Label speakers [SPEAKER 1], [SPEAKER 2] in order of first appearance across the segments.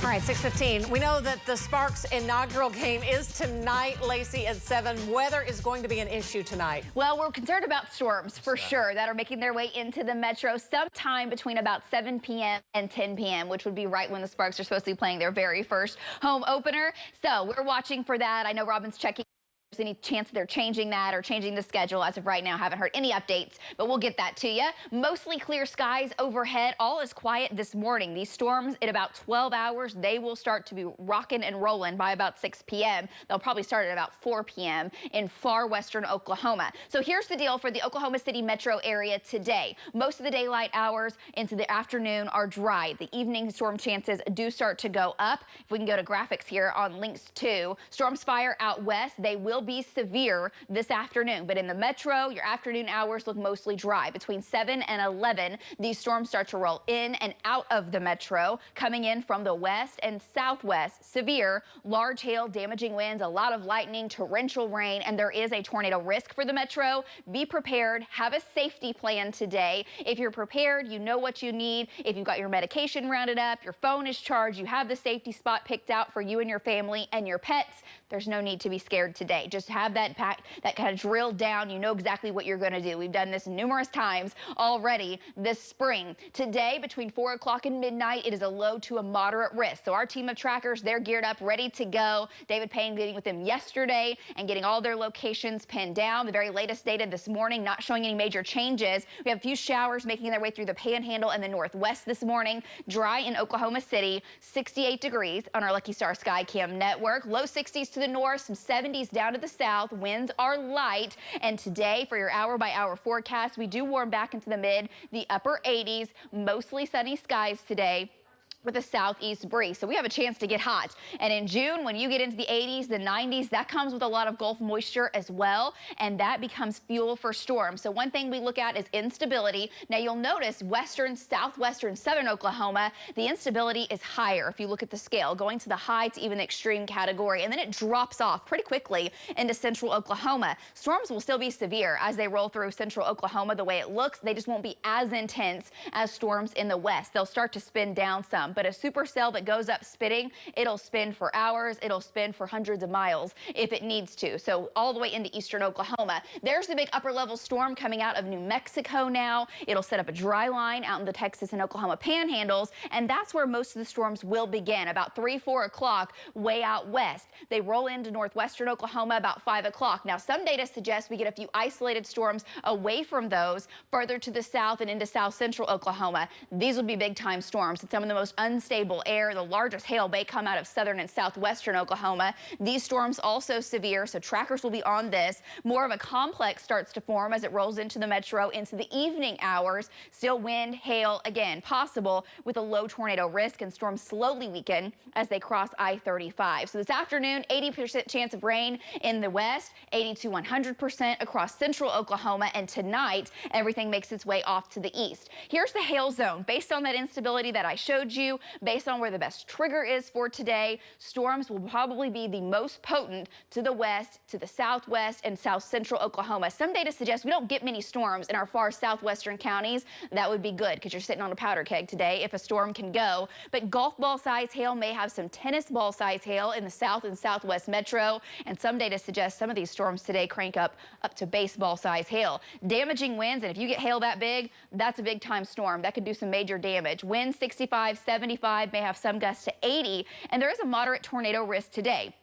[SPEAKER 1] All right, 6:15. We know that the Sparks inaugural game is tonight, Lacey, at 7. Weather is going to be an issue tonight.
[SPEAKER 2] Well, we're concerned about storms for sure that are making their way into the metro sometime between about 7 p.m. and 10 p.m., which would be right when the Sparks are supposed to be playing their very first home opener. So we're watching for that. I know Robin's checking. There's any chance they're changing that or changing the schedule. As of right now, haven't heard any updates, but we'll get that to you. Mostly clear skies overhead. All is quiet this morning. These storms, in about 12 hours, they will start to be rocking and rolling by about 6 p.m. They'll probably start at about 4 p.m. in far western Oklahoma. So here's the deal for the Oklahoma City metro area today. Most of the daylight hours into the afternoon are dry. The evening storm chances do start to go up. If we can go to graphics here on links 2. Storms fire out west. They will be severe this afternoon, but in the metro, your afternoon hours look mostly dry. Between 7 and 11, these storms start to roll in and out of the metro, coming in from the west and southwest. Severe, large hail, damaging winds, a lot of lightning, torrential rain, and there is a tornado risk for the metro. Be prepared. Have a safety plan today. If you're prepared, you know what you need. If you've got your medication rounded up, your phone is charged, you have the safety spot picked out for you and your family and your pets, there's no need to be scared today. Just have that kind of drilled down. You know exactly what you're going to do. We've done this numerous times already this spring. Today, between 4 o'clock and midnight, it is a low to a moderate risk. So our team of trackers, they're geared up, ready to go. David Payne getting with them yesterday and getting all their locations pinned down. The very latest data this morning, not showing any major changes. We have a few showers making their way through the Panhandle and the Northwest this morning. Dry in Oklahoma City, 68 degrees on our Lucky Star Skycam network. Low 60s to the north, some 70s down to the south. Winds are light, and today for your hour-by-hour forecast, we do warm back into the upper 80s, mostly sunny skies today, with a southeast breeze. So we have a chance to get hot. And in June, when you get into the 80s, the 90s, that comes with a lot of Gulf moisture as well, and that becomes fuel for storms. So one thing we look at is instability. Now you'll notice western, southwestern, southern Oklahoma, the instability is higher if you look at the scale, going to the high to even the extreme category, and then it drops off pretty quickly into central Oklahoma. Storms will still be severe as they roll through central Oklahoma the way it looks. They just won't be as intense as storms in the west. They'll start to spin down some. But a supercell that goes up spinning, it'll spin for hours, it'll spin for hundreds of miles if it needs to. So all the way into eastern Oklahoma. There's the big upper level storm coming out of New Mexico now. It'll set up a dry line out in the Texas and Oklahoma panhandles, and that's where most of the storms will begin, about 3, 4 o'clock way out west. They roll into northwestern Oklahoma about 5 o'clock. Now some data suggests we get a few isolated storms away from those further to the south and into south central Oklahoma. These will be big time storms. It's some of the most unstable air. The largest hail may come out of southern and southwestern Oklahoma. These storms also severe, so trackers will be on this. More of a complex starts to form as it rolls into the metro into the evening hours. Still wind, hail, again, possible with a low tornado risk, and storms slowly weaken as they cross I-35. So this afternoon, 80% chance of rain in the west, 80 to 100% across central Oklahoma, and tonight, everything makes its way off to the east. Here's the hail zone. Based on that instability that I showed you, based on where the best trigger is for today, storms will probably be the most potent to the west, to the southwest, and south central Oklahoma. Some data suggests we don't get many storms in our far southwestern counties. That would be good because you're sitting on a powder keg today if a storm can go. But golf ball size hail may have some tennis ball size hail in the south and southwest metro, and some data suggests some of these storms today crank up to baseball size hail. Damaging winds, and if you get hail that big, that's a big time storm. That could do some major damage. Winds 65, 75, may have some gusts to 80, and there is a moderate tornado risk today.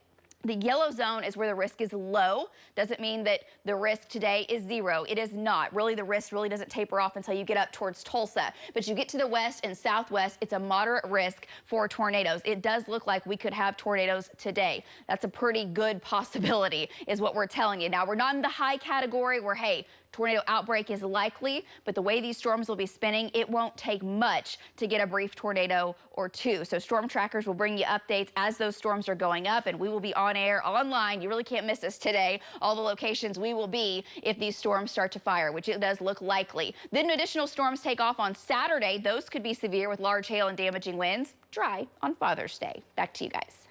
[SPEAKER 2] The yellow zone is where the risk is low. Doesn't mean that the risk today is 0. It is not. Really, the risk really doesn't taper off until you get up towards Tulsa. But you get to the west and southwest, it's a moderate risk for tornadoes. It does look like we could have tornadoes today. That's a pretty good possibility, is what we're telling you. Now, we're not in the high category where, hey, tornado outbreak is likely, but the way these storms will be spinning, it won't take much to get a brief tornado or two. So storm trackers will bring you updates as those storms are going up, and we will be on air, online. You really can't miss us today. All the locations we will be if these storms start to fire, which it does look likely. Then additional storms take off on Saturday. Those could be severe with large hail and damaging winds. Dry on Father's Day. Back to you guys.